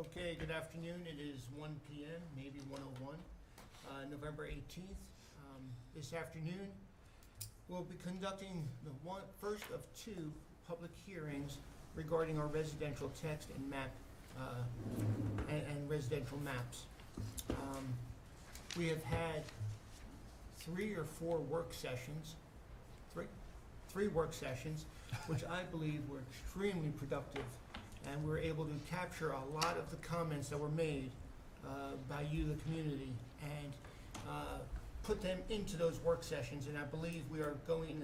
Okay, good afternoon. It is 1 p.m., maybe 1:01, November 18th. This afternoon, we'll be conducting the first of two public hearings regarding our residential text and map and residential maps. We have had three work sessions, which I believe were extremely productive, and we were able to capture a lot of the comments that were made by you, the community, and put them into those work sessions. And I believe we are going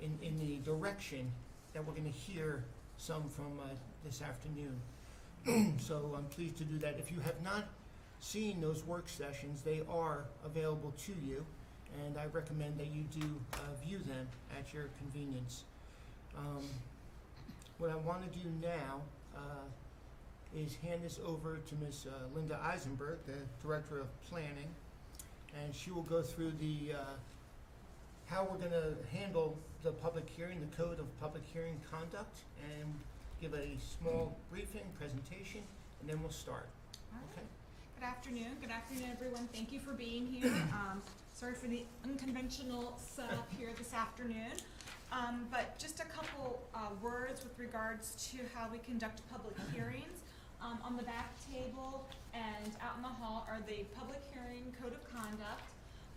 in the direction that we're going to hear some from this afternoon. So I'm pleased to do that. If you have not seen those work sessions, they are available to you, and I recommend that you do view them at your convenience. What I want to do now is hand this over to Ms. Linda Eisenberg, the Director of Planning, and she will go through the how we're going to handle the public hearing, the Code of Public Hearing Conduct, and give a small briefing, presentation, and then we'll start. All right. Okay? Good afternoon. Good afternoon, everyone. Thank you for being here. Sorry for the unconventional setup here this afternoon. But just a couple words with regards to how we conduct public hearings. On the back table and out in the hall are the public hearing code of conduct.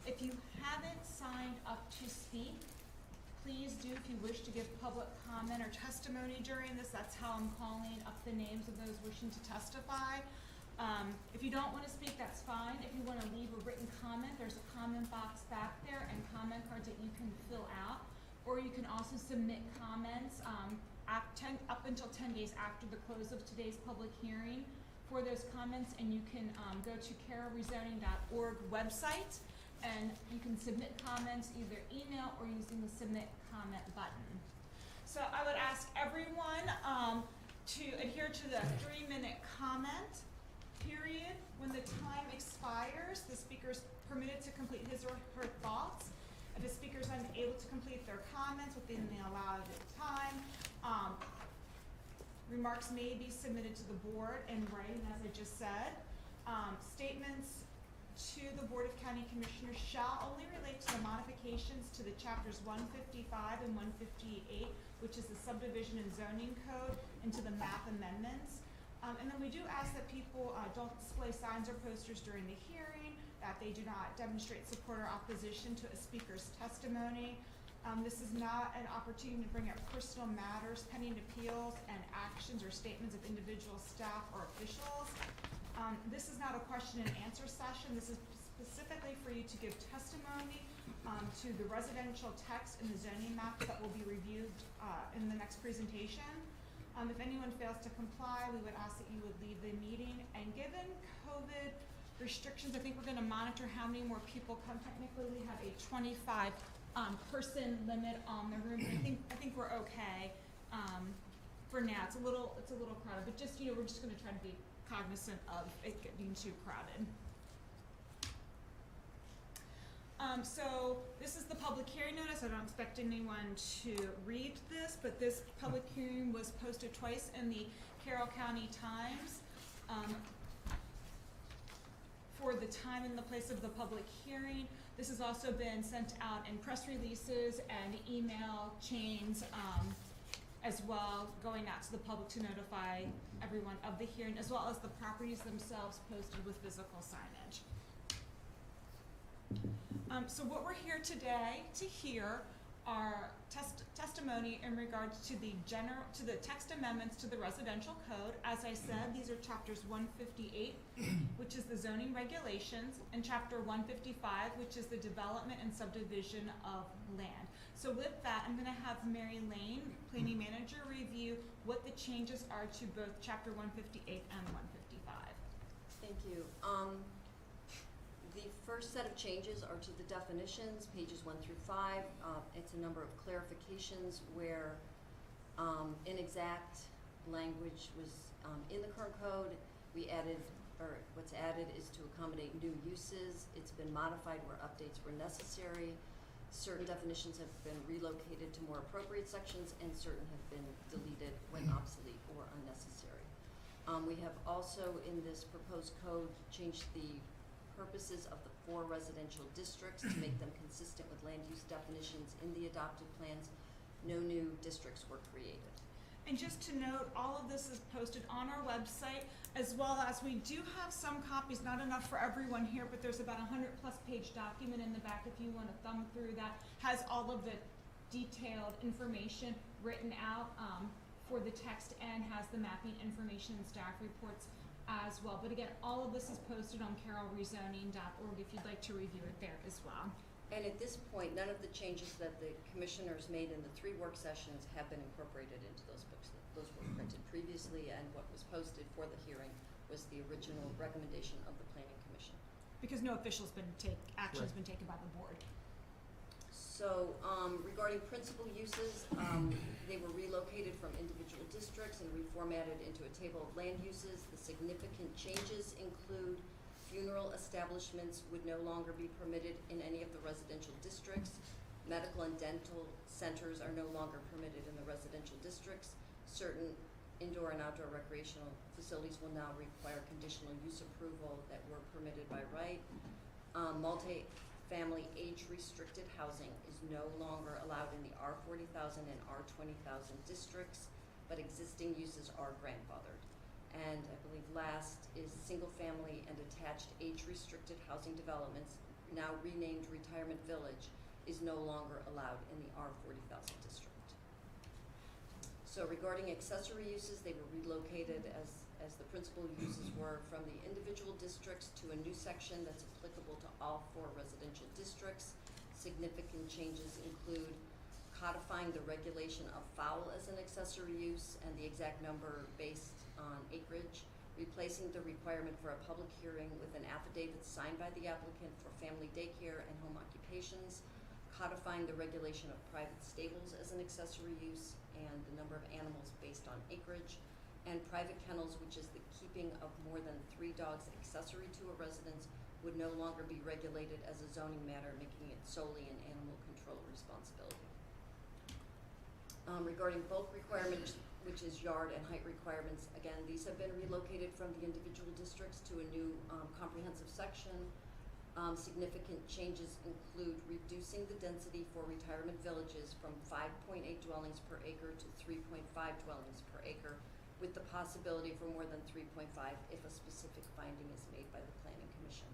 If you haven't signed up to speak, please do if you wish to give public comment or testimony during this. That's how I'm calling up the names of those wishing to testify. If you don't want to speak, that's fine. If you want to leave a written comment, there's a comment box back there and comment cards that you can fill out. Or you can also submit comments up until 10 days after the close of today's public hearing for those comments, and you can go to carrollrezoning.org website, and you can submit comments either email or using the submit comment button. So I would ask everyone to adhere to the 3-minute comment period. When the time expires, the speaker is permitted to complete his or her thoughts. If a speaker is unable to complete their comments within the allowed time, remarks may be submitted to the board in writing, as I just said. Statements to the Board of County Commissioners shall only relate to the modifications to the chapters 155 and 158, which is the subdivision and zoning code, and to the map amendments. And then we do ask that people don't display signs or posters during the hearing, that they do not demonstrate support or opposition to a speaker's testimony. This is not an opportunity to bring up personal matters, pending appeals, and actions or statements of individual staff or officials. This is not a question and answer session. This is specifically for you to give testimony to the residential text and the zoning maps that will be reviewed in the next presentation. If anyone fails to comply, we would ask that you would leave the meeting. And given COVID restrictions, I think we're going to monitor how many more people come. Technically, we have a 25 person limit on the room. I think we're okay for now. It's a little crowded, but just we're just going to try to be cognizant of it being too crowded. So this is the public hearing notice. I don't expect anyone to read this, but this public hearing was posted twice in the Carroll County Times for the time and the place of the public hearing. This has also been sent out in press releases and email chains as well, going out to the public to notify everyone of the hearing, as well as the properties themselves posted with physical signage. So what we're here today to hear are testimony in regards to the text amendments to the residential code. As I said, these are chapters 158, which is the zoning regulations, and chapter 155, which is the development and subdivision of land. So with that, I'm going to have Mary Lane, planning manager, review what the changes are to both chapter 158 and 155. Thank you. The first set of changes are to the definitions, pages 1 through 5. It's a number of clarifications where inexact language was in the current code. What's added is to accommodate new uses. It's been modified where updates were necessary. Certain definitions have been relocated to more appropriate sections, and certain have been deleted when obsolete or unnecessary. We have also, in this proposed code, changed the purposes of the 4 residential districts to make them consistent with land use definitions in the adopted plans. No new districts were created. And just to note, all of this is posted on our website, as well as we do have some copies, not enough for everyone here, but there's about a 100+ page document in the back if you want to thumb through that, has all of the detailed information written out for the text and has the mapping information and staff reports as well. But again, all of this is posted on carrollrezoning.org if you'd like to review it there as well. And at this point, none of the changes that the commissioners made in the 3 work sessions have been incorporated into those books. Those were printed previously, and what was posted for the hearing was the original recommendation of the Planning Commission. Because no action's been taken by the board. So, regarding principal uses, they were relocated from individual districts and reformatted into a table of land uses. The significant changes include funeral establishments would no longer be permitted in any of the residential districts. Medical and dental centers are no longer permitted in the residential districts. Certain indoor and outdoor recreational facilities will now require conditional use approval that were permitted by right. Multi-family age-restricted housing is no longer allowed in the R40,000 and R20,000 districts, but existing uses are grandfathered. And I believe last is single-family and attached age-restricted housing developments, now renamed Retirement Village, is no longer allowed in the R40,000 district. So regarding accessory uses, they were relocated as the principal uses were from the individual districts to a new section that's applicable to all 4 residential districts. Significant changes include codifying the regulation of fowl as an accessory use and the exact number based on acreage, replacing the requirement for a public hearing with an affidavit signed by the applicant for family daycare and home occupations, codifying the regulation of private stables as an accessory use and the number of animals based on acreage, and private kennels, which is the keeping of more than 3 dogs accessory to a residence, would no longer be regulated as a zoning matter, making it solely an animal control responsibility. Regarding bulk requirements, which is yard and height requirements, again, these have been relocated from the individual districts to a new comprehensive section. Significant changes include reducing the density for retirement villages from 5.8 dwellings per acre to 3.5 dwellings per acre, with the possibility for more than 3.5 if a specific finding is made by the Planning Commission,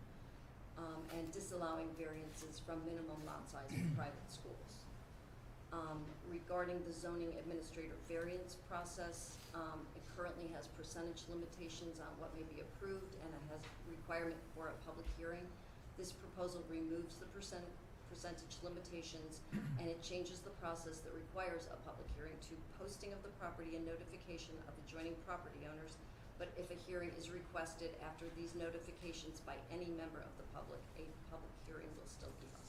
and disallowing variances from minimum lot size for private schools. Regarding the zoning administrator variance process, it currently has percentage limitations on what may be approved, and it has requirement for a public hearing. This proposal removes the percentage limitations, and it changes the process that requires a public hearing to posting of the property and notification of adjoining property owners. But if a hearing is requested after these notifications by any member of the public, a public hearing will still be held.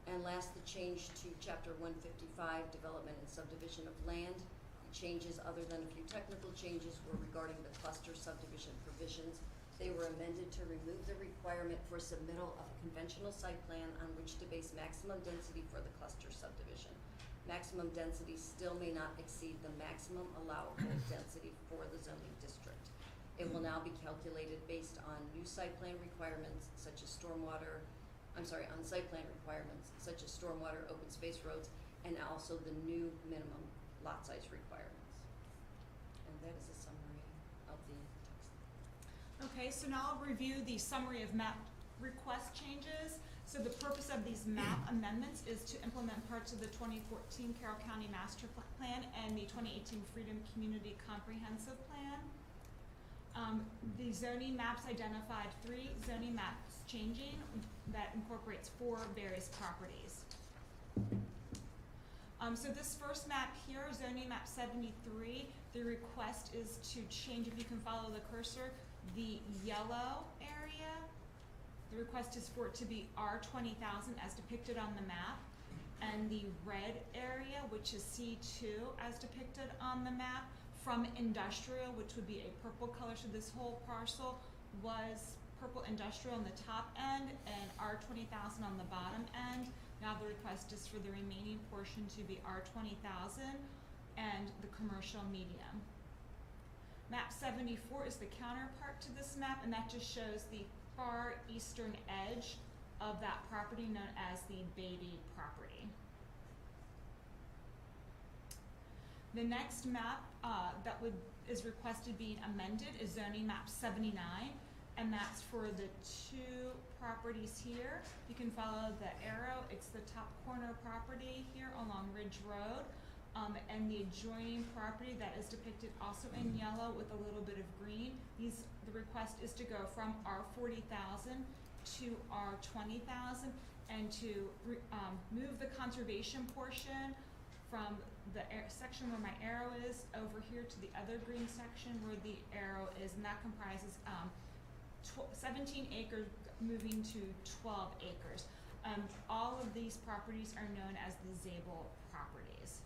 And last, the change to Chapter 155, Development and Subdivision of Land. The changes, other than a few technical changes, were regarding the cluster subdivision provisions. They were amended to remove the requirement for submittal of a conventional site plan on which to base maximum density for the cluster subdivision. Maximum density still may not exceed the maximum allowable density for the zoning district. It will now be calculated based on new site plan requirements such as on site plan requirements such as stormwater, open space roads, and also the new minimum lot size requirements. And that is a summary of the text. Okay, so now I'll review the summary of map request changes. So the purpose of these map amendments is to implement parts of the 2014 Carroll County Master Plan and the 2018 Freedom Community Comprehensive Plan. The zoning maps identified 3 zoning maps changing that incorporates 4 various properties. So this first map here, zoning map 73, the request is to change, if you can follow the cursor, the yellow area. The request is for it to be R20,000 as depicted on the map, and the red area, which is C2 as depicted on the map, from industrial, which would be a purple color. So this whole parcel was purple industrial on the top end and R20,000 on the bottom end. Now the request is for the remaining portion to be R20,000 and the commercial medium. Map 74 is the counterpart to this map, and that just shows the far eastern edge of that property known as the Beatty property. The next map that is requested being amended is zoning map 79, and that's for the two properties here. You can follow the arrow. It's the top corner property here along Ridge Road, and the adjoining property that is depicted also in yellow with a little bit of green. The request is to go from R40,000 to R20,000, and to move the conservation portion from the section where my arrow is over here to the other green section where the arrow is, and that comprises 17 acres moving to 12 acres. All of these properties are known as the Zabel properties.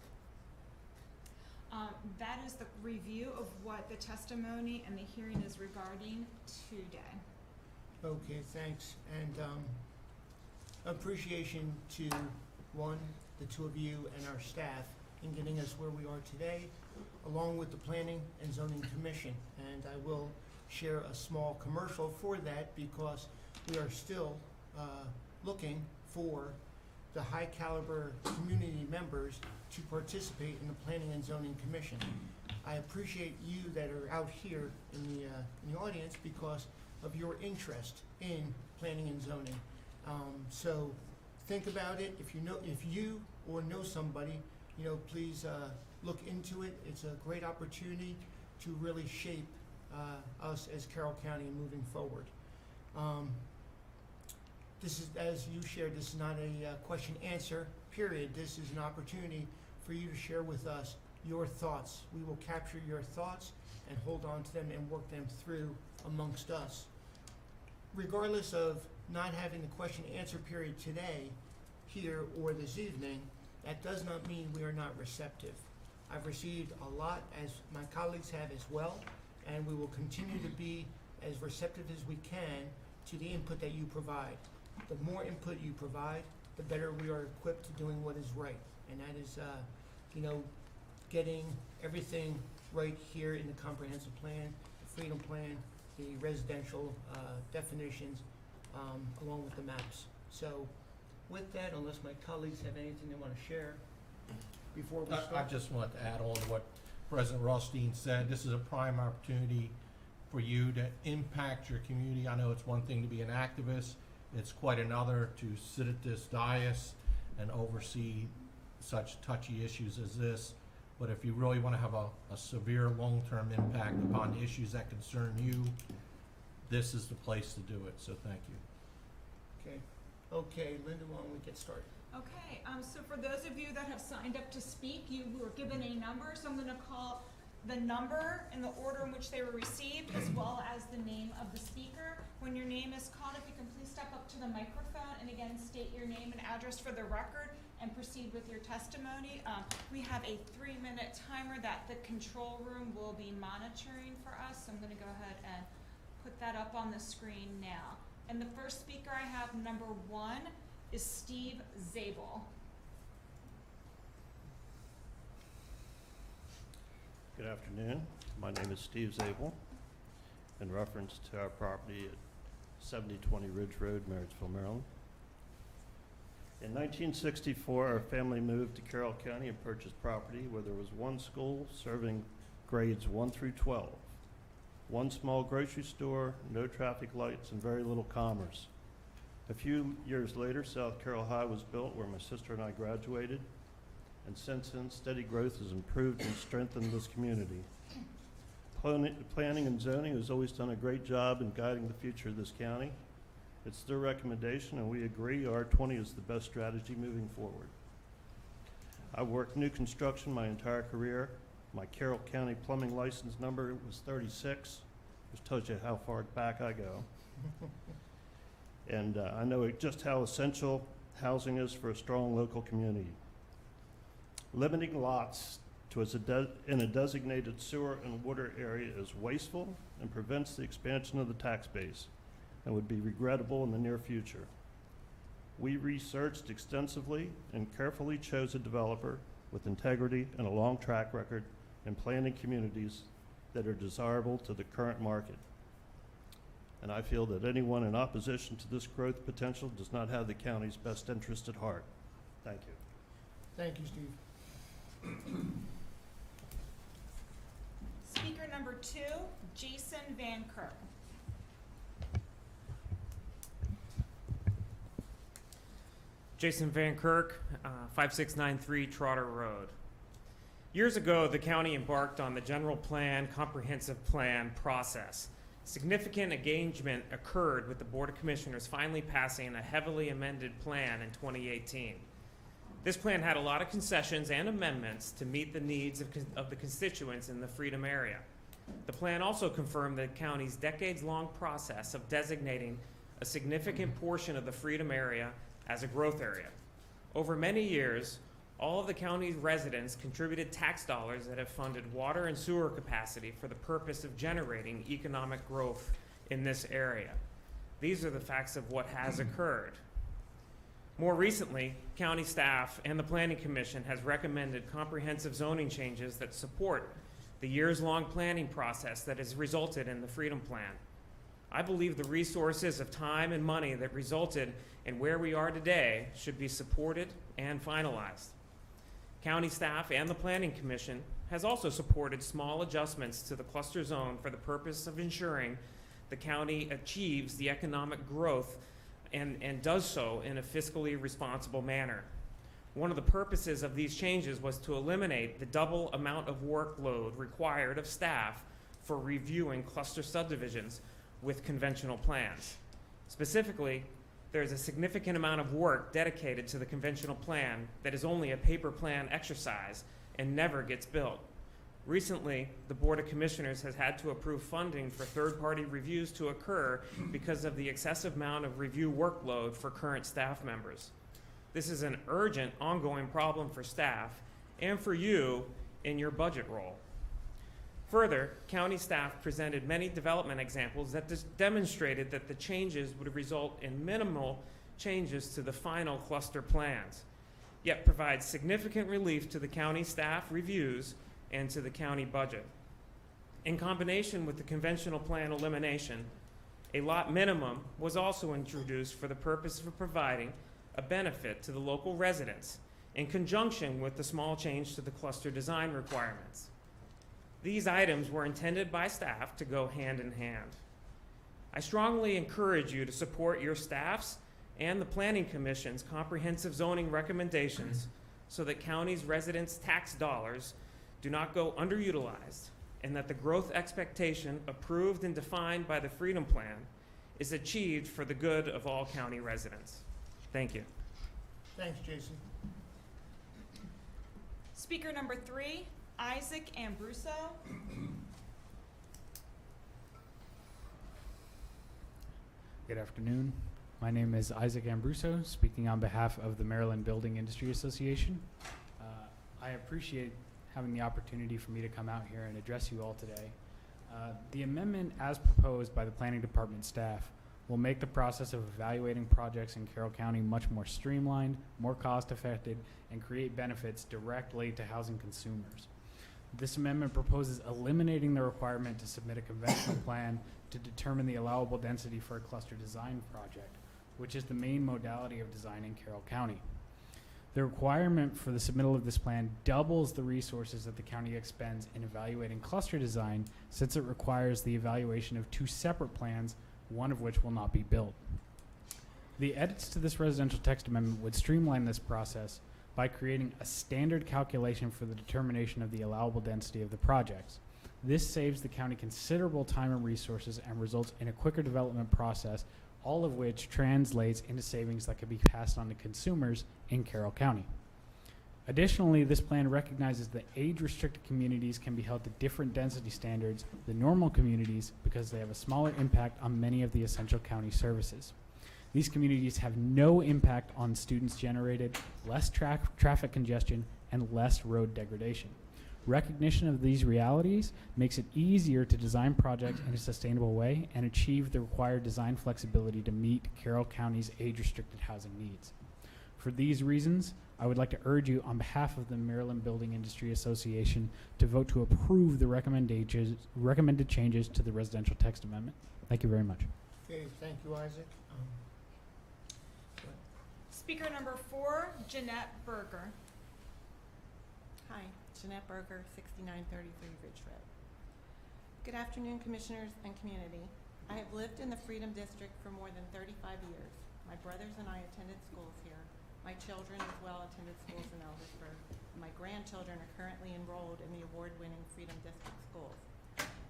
That is the review of what the testimony and the hearing is regarding today. Okay, thanks. And appreciation to, one, the two of you and our staff in getting us where we are today, along with the Planning and Zoning Commission. And I will share a small commercial for that because we are still looking for the high caliber community members to participate in the Planning and Zoning Commission. I appreciate you that are out here in the audience because of your interest in planning and zoning. So think about it. If you or know somebody, please look into it. It's a great opportunity to really shape us as Carroll County moving forward. This is, as you shared, this is not a question answer period. This is an opportunity for you to share with us your thoughts. We will capture your thoughts and hold on to them and work them through amongst us. Regardless of not having the question answer period today, here or this evening, that does not mean we are not receptive. I've received a lot, as my colleagues have as well, and we will continue to be as receptive as we can to the input that you provide. The more input you provide, the better we are equipped to doing what is right. And that is, getting everything right here in the comprehensive plan, the freedom plan, the residential definitions, along with the maps. So with that, unless my colleagues have anything they want to share before we start. I just want to add on to what President Rothstein said. This is a prime opportunity for you to impact your community. I know it's one thing to be an activist. It's quite another to sit at this dais and oversee such touchy issues as this. But if you really want to have a severe long-term impact upon the issues that concern you, this is the place to do it. So thank you. Okay, Linda, why don't we get started? Okay, so for those of you that have signed up to speak, you were given a number, so I'm going to call the number in the order in which they were received, as well as the name of the speaker. When your name is called, if you can please step up to the microphone and again state your name and address for the record and proceed with your testimony. We have a 3-minute timer that the control room will be monitoring for us, so I'm going to go ahead and put that up on the screen now. And the first speaker I have, number 1, is Steve Zabel. Good afternoon. My name is Steve Zabel. In reference to our property at 7020 Ridge Road, Marysville, Maryland. In 1964, our family moved to Carroll County and purchased property where there was one school serving grades 1 through 12, one small grocery store, no traffic lights, and very little commerce. A few years later, South Carroll High was built where my sister and I graduated, and since then, steady growth has improved and strengthened this community. Planning and zoning has always done a great job in guiding the future of this county. It's their recommendation, and we agree R20 is the best strategy moving forward. I've worked new construction my entire career. My Carroll County plumbing license number was 36, which tells you how far back I go. And I know just how essential housing is for a strong local community. Limiting lots to in a designated sewer and water area is wasteful and prevents the expansion of the tax base and would be regrettable in the near future. We researched extensively and carefully chose a developer with integrity and a long track record in planning communities that are desirable to the current market. And I feel that anyone in opposition to this growth potential does not have the county's best interest at heart. Thank you. Thank you, Steve. Speaker number 2, Jason Van Kirk. Jason Van Kirk, 5693 Trotter Road. Years ago, the county embarked on the general plan, comprehensive plan process. Significant engagement occurred with the Board of Commissioners finally passing a heavily amended plan in 2018. This plan had a lot of concessions and amendments to meet the needs of the constituents in the Freedom area. The plan also confirmed the county's decades-long process of designating a significant portion of the Freedom area as a growth area. Over many years, all of the county's residents contributed tax dollars that have funded water and sewer capacity for the purpose of generating economic growth in this area. These are the facts of what has occurred. More recently, county staff and the Planning Commission has recommended comprehensive zoning changes that support the years-long planning process that has resulted in the Freedom Plan. I believe the resources of time and money that resulted in where we are today should be supported and finalized. County staff and the Planning Commission has also supported small adjustments to the cluster zone for the purpose of ensuring the county achieves the economic growth and does so in a fiscally responsible manner. One of the purposes of these changes was to eliminate the double amount of workload required of staff for reviewing cluster subdivisions with conventional plans. Specifically, there's a significant amount of work dedicated to the conventional plan that is only a paper plan exercise and never gets built. Recently, the Board of Commissioners has had to approve funding for third-party reviews to occur because of the excessive amount of review workload for current staff members. This is an urgent, ongoing problem for staff and for you in your budget role. Further, county staff presented many development examples that demonstrated that the changes would result in minimal changes to the final cluster plans, yet provide significant relief to the county staff reviews and to the county budget. In combination with the conventional plan elimination, a lot minimum was also introduced for the purpose of providing a benefit to the local residents in conjunction with the small change to the cluster design requirements. These items were intended by staff to go hand in hand. I strongly encourage you to support your staff's and the Planning Commission's comprehensive zoning recommendations so that county's residents' tax dollars do not go underutilized and that the growth expectation approved and defined by the Freedom Plan is achieved for the good of all county residents. Thank you. Thanks, Jason. Speaker number 3, Isaac Ambruso. Good afternoon. My name is Isaac Ambruso, speaking on behalf of the Maryland Building Industry Association. I appreciate having the opportunity for me to come out here and address you all today. The amendment as proposed by the Planning Department staff will make the process of evaluating projects in Carroll County much more streamlined, more cost-effective, and create benefits directly to housing consumers. This amendment proposes eliminating the requirement to submit a conventional plan to determine the allowable density for a cluster design project, which is the main modality of design in Carroll County. The requirement for the submittal of this plan doubles the resources that the county expends in evaluating cluster design, since it requires the evaluation of 2 separate plans, one of which will not be built. The edits to this residential text amendment would streamline this process by creating a standard calculation for the determination of the allowable density of the projects. This saves the county considerable time and resources and results in a quicker development process, all of which translates into savings that can be passed on to consumers in Carroll County. Additionally, this plan recognizes that age-restricted communities can be held to different density standards than normal communities because they have a smaller impact on many of the essential county services. These communities have no impact on students generated, less traffic congestion, and less road degradation. Recognition of these realities makes it easier to design projects in a sustainable way and achieve the required design flexibility to meet Carroll County's age-restricted housing needs. For these reasons, I would like to urge you on behalf of the Maryland Building Industry Association to vote to approve the recommended changes to the residential text amendment. Thank you very much. Okay, thank you, Isaac. Speaker number 4, Jeanette Berger. Hi, Jeanette Berger, 6933 Ridge Road. Good afternoon, Commissioners and community. I have lived in the Freedom District for more than 35 years. My brothers and I attended schools here. My children as well attended schools in Eldersburg. My grandchildren are currently enrolled in the award-winning Freedom District schools.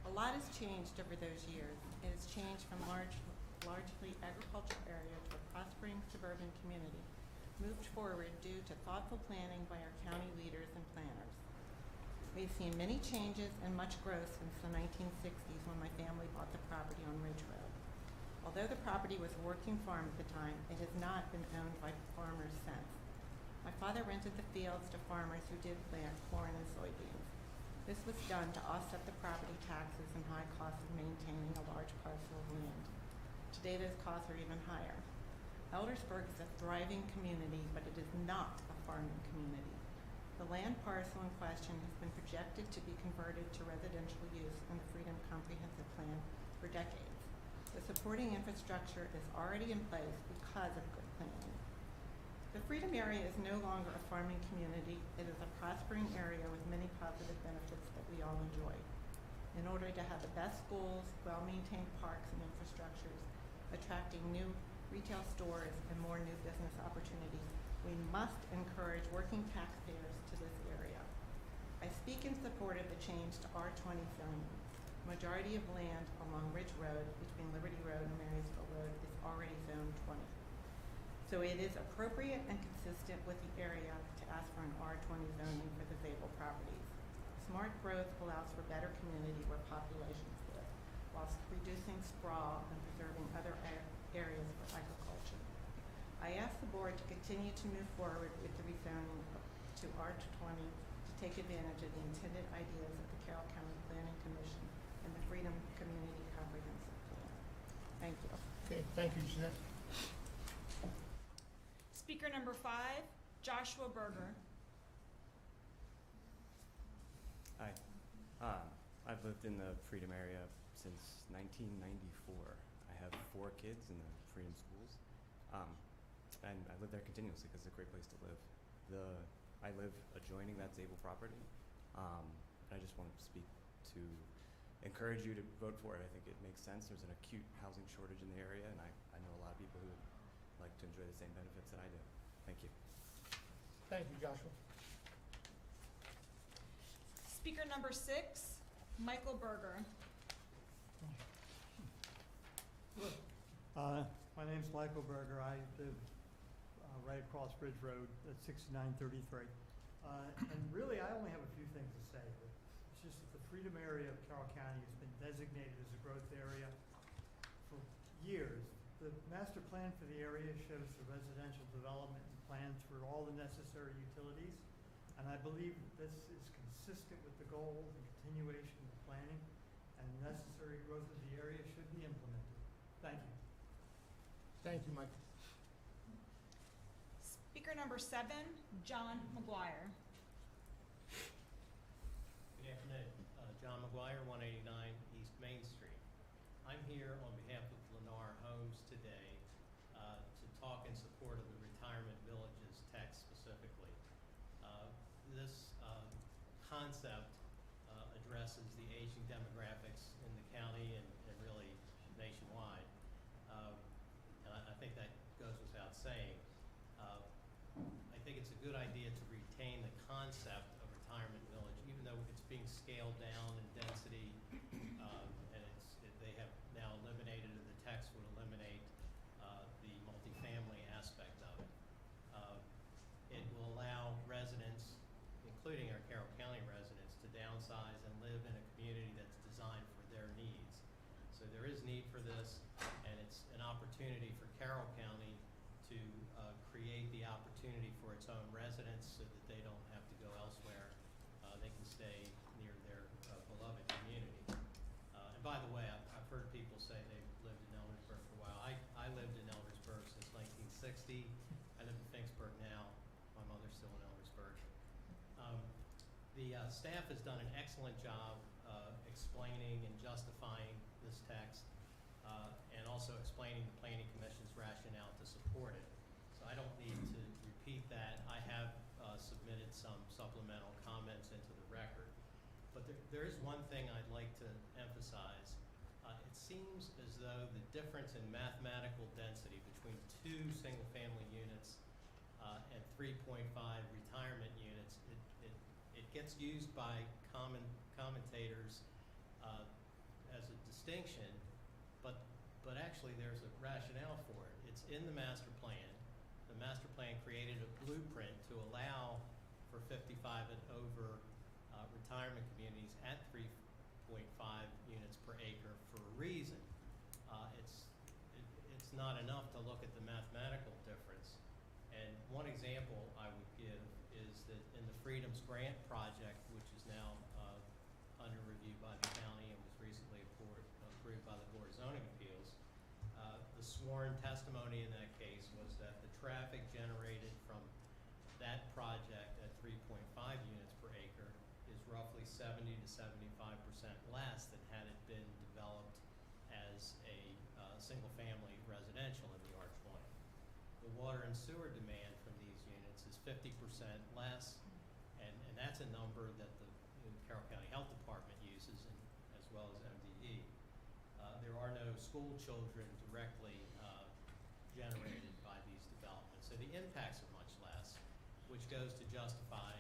A lot has changed over those years. It has changed from largely agricultural area to a prospering suburban community, moved forward due to thoughtful planning by our county leaders and planners. We've seen many changes and much growth since the 1960s when my family bought the property on Ridge Road. Although the property was a working farm at the time, it has not been owned by farmers since. My father rented the fields to farmers who did plant corn and soybeans. This was done to offset the property taxes and high costs of maintaining a large parcel of land. Today those costs are even higher. Eldersburg is a thriving community, but it is not a farming community. The land parcel in question has been projected to be converted to residential use in the Freedom Comprehensive Plan for decades. The supporting infrastructure is already in place because of good planning. The Freedom area is no longer a farming community. It is a prospering area with many positive benefits that we all enjoy. In order to have the best schools, well-maintained parks and infrastructures, attracting new retail stores and more new business opportunities, we must encourage working taxpayers to this area. I speak in support of the change to R20 zoning. Majority of land along Ridge Road between Liberty Road and Marysville Road is already zoned 20. So it is appropriate and consistent with the area to ask for an R20 zoning for disabled properties. Smart growth allows for better community where populations live, whilst reducing sprawl and preserving other areas for agriculture. I ask the board to continue to move forward with the rezoning to R20 to take advantage of the intended ideas of the Carroll County Planning Commission and the Freedom Community Comprehensive Plan. Thank you. Okay, thank you, Jeanette. Speaker number 5, Joshua Berger. Hi. I've lived in the Freedom area since 1994. I have 4 kids in the Freedom schools, and I live there continuously because it's a great place to live. I live adjoining that Zabel property, and I just want to speak to encourage you to vote for it. I think it makes sense. There's an acute housing shortage in the area, and I know a lot of people who like to enjoy the same benefits that I do. Thank you. Thank you, Joshua. Speaker number 6, Michael Berger. My name's Michael Berger. I live right across Ridge Road at 6933. And really, I only have a few things to say. It's just that the Freedom area of Carroll County has been designated as a growth area for years. The master plan for the area shows the residential development and plans for all the necessary utilities. And I believe this is consistent with the goals and continuation of planning, and the necessary growth of the area should be implemented. Thank you. Thank you, Mike. Speaker number 7, John McGuire. Good afternoon. John McGuire, 189 East Main Street. I'm here on behalf of Lennar Homes today to talk in support of the Retirement Villages text specifically. This concept addresses the aging demographics in the county and really nationwide. And I think that goes without saying. I think it's a good idea to retain the concept of retirement village, even though it's being scaled down in density, and they have now eliminated, or the text would eliminate the multifamily aspect of it. It will allow residents, including our Carroll County residents, to downsize and live in a community that's designed for their needs. So there is need for this, and it's an opportunity for Carroll County to create the opportunity for its own residents so that they don't have to go elsewhere. They can stay near their beloved community. And by the way, I've heard people say they've lived in Eldersburg for a while. I lived in Eldersburg since 1960. I live in Finksburg The staff has done an excellent job explaining and justifying this text, and also explaining the Planning Commission's rationale to support it. So I don't need to repeat that. I have submitted some supplemental comments into the record. But there is one thing I'd like to emphasize. It seems as though the difference in mathematical density between 2 single-family units and 3.5 retirement units, it gets used by commentators as a distinction, but actually there's a rationale for it. It's in the master plan. The master plan created a blueprint to allow for 55 and over retirement communities at 3.5 units per acre for a reason. It's not enough to look at the mathematical difference. And one example I would give is that in the Freedoms Grant project, which is now under review by the county and was recently approved by the Board of Zoning Appeals, the sworn testimony in that case was that the traffic generated from that project at 3.5 units per acre is roughly 70 to 75% less than had it been developed as a single-family residential in the R20. The water and sewer demand from these units is 50% less, and that's a number that the Carroll County Health Department uses, as well as MDE. There are no school children directly generated by these developments, so the impacts are much less, which goes to justify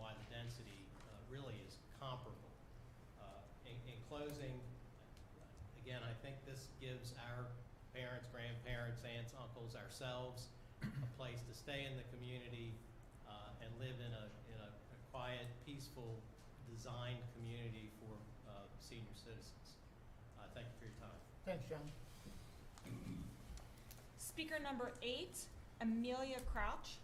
why the density really is comparable. In closing, again, I think this gives our parents, grandparents, aunts, uncles, ourselves a place to stay in the community and live in a quiet, peaceful, designed community for senior citizens. Thank you for your time. Thanks, John. Speaker number 8, Amelia Crouch.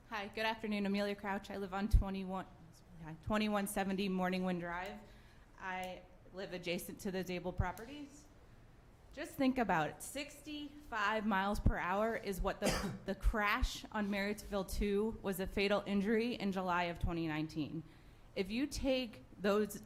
Hi, good afternoon. Amelia Crouch. I live on 2170 Morningwind Drive. I live adjacent to the Zabel properties. Just think about it. 65 miles per hour is what the crash on Marriottsville 2 was, a fatal injury in July of 2019. If you take those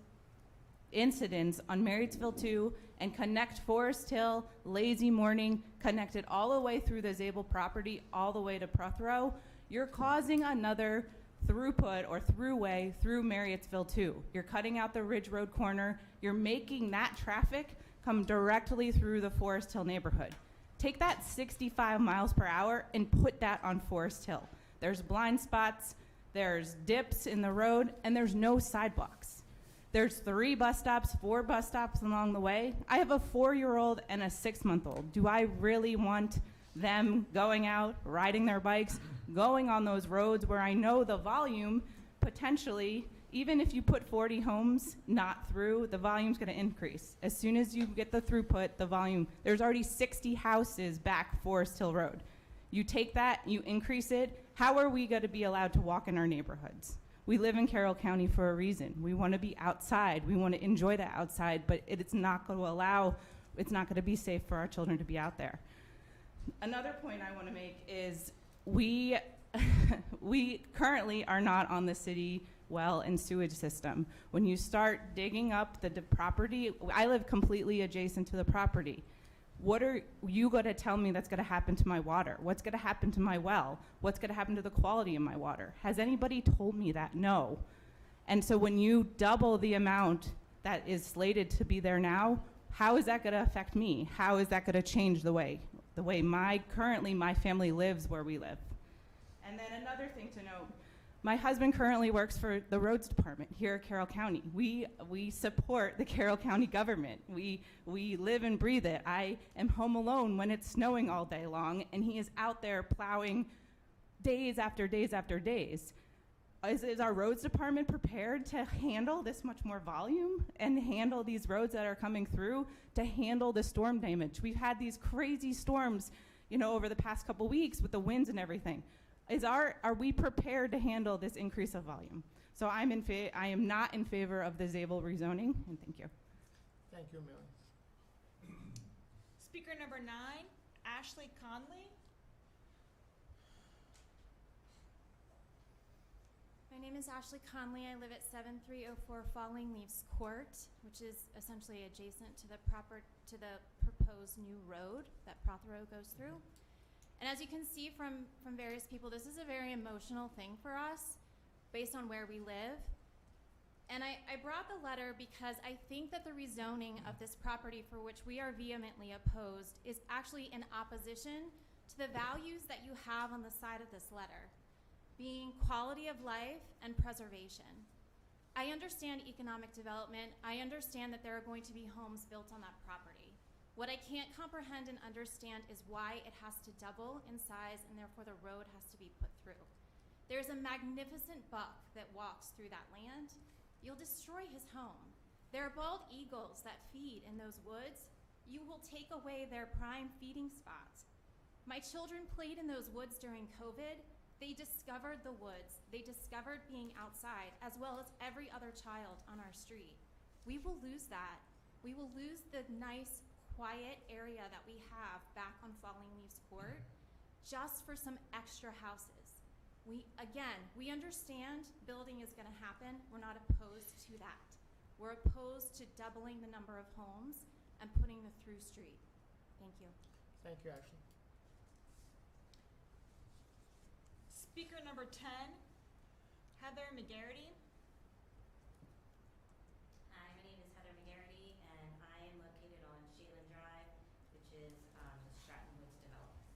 incidents on Marriottsville 2 and connect Forest Hill, Lazy Morning, connect it all the way through the Zabel property, all the way to Prothero, you're causing another throughput or throughway through Marriottsville 2. You're cutting out the Ridge Road corner. You're making that traffic come directly through the Forest Hill neighborhood. Take that 65 miles per hour and put that on Forest Hill. There's blind spots, there's dips in the road, and there's no sidewalks. There's 3 bus stops, 4 bus stops along the way. I have a 4-year-old and a 6-month-old. Do I really want them going out, riding their bikes, going on those roads where I know the volume potentially, even if you put 40 homes not through, the volume's going to increase. As soon as you get the throughput, the volume, there's already 60 houses back Forest Hill Road. You take that, you increase it, how are we going to be allowed to walk in our neighborhoods? We live in Carroll County for a reason. We want to be outside. We want to enjoy the outside, but it's not going to be safe for our children to be out there. Another point I want to make is we currently are not on the city well and sewage system. When you start digging up the property, I live completely adjacent to the property. What are you going to tell me that's going to happen to my water? What's going to happen to my well? What's going to happen to the quality of my water? Has anybody told me that? No. And so when you double the amount that is slated to be there now, how is that going to affect me? How is that going to change the way currently my family lives where we live? And then another thing to note, my husband currently works for the roads department here at Carroll County. We support the Carroll County government. We live and breathe it. I am home alone when it's snowing all day long, and he is out there plowing days after days after days. Is our roads department prepared to handle this much more volume and handle these roads that are coming through, to handle the storm damage? We've had these crazy storms, over the past couple weeks with the winds and everything. Are we prepared to handle this increase of volume? So I am not in favor of the Zabel rezoning, and thank you. Thank you, Amelia. Speaker number 9, Ashley Conley. name is Ashley Conley. I live at 7304 Falling Leaves Court, which is essentially adjacent to the proposed new road that Prothero goes through. And as you can see from various people, this is a very emotional thing for us based on where we live. And I brought the letter because I think that the rezoning of this property, for which we are vehemently opposed, is actually in opposition to the values that you have on the side of this letter, being quality of life and preservation. I understand economic development. I understand that there are going to be homes built on that property. What I can't comprehend and understand is why it has to double in size and therefore the road has to be put through. There's a magnificent buck that walks through that land. You'll destroy his home. There are bald eagles that feed in those woods. You will take away their prime feeding spots. My children played in those woods during COVID. They discovered the woods. They discovered being outside, as well as every other child on our street. We will lose that. We will lose the nice, quiet area that we have back on Falling Leaves Court just for some extra houses. We understand building is gonna happen. We're not opposed to that. We're opposed to doubling the number of homes and putting the through street. Thank you. Thank you, Ashley. Speaker number 10, Heather McGarity. Hi, my name is Heather McGarity, and I am located on Shaylin Drive, which is the Stratton Woods development.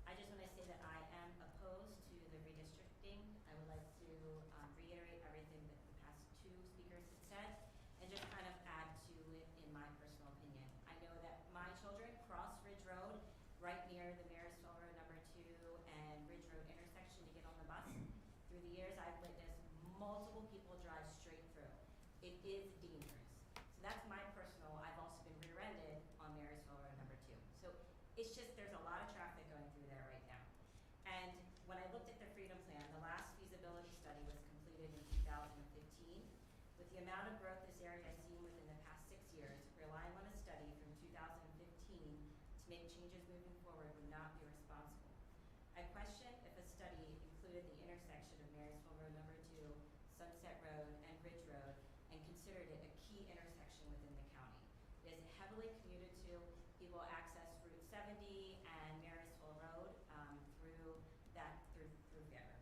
I just want to say that I am opposed to the redistricting. I would like to reiterate everything that the past two speakers had said, and just kind of add to it in my personal opinion. I know that my children cross Ridge Road right near the Marysville Road number 2 and Ridge Road intersection to get on the bus. Through the years, I've witnessed multiple people drive straight through. It is dangerous. So that's my personal, I've also been rear-ended on Marysville Road number 2. So it's just, there's a lot of traffic going through there right now. And when I looked at the Freedom Plan, the last feasibility study was completed in 2015. With the amount of growth this area has seen within the past 6 years, relying on a study from 2015 to make changes moving forward would not be responsible. I question if a study included the intersection of Marysville Road number 2, Sunset Road, and Ridge Road, and considered it a key intersection within the county. It is heavily commuted to. People access Route 70 and Marysville Road through there.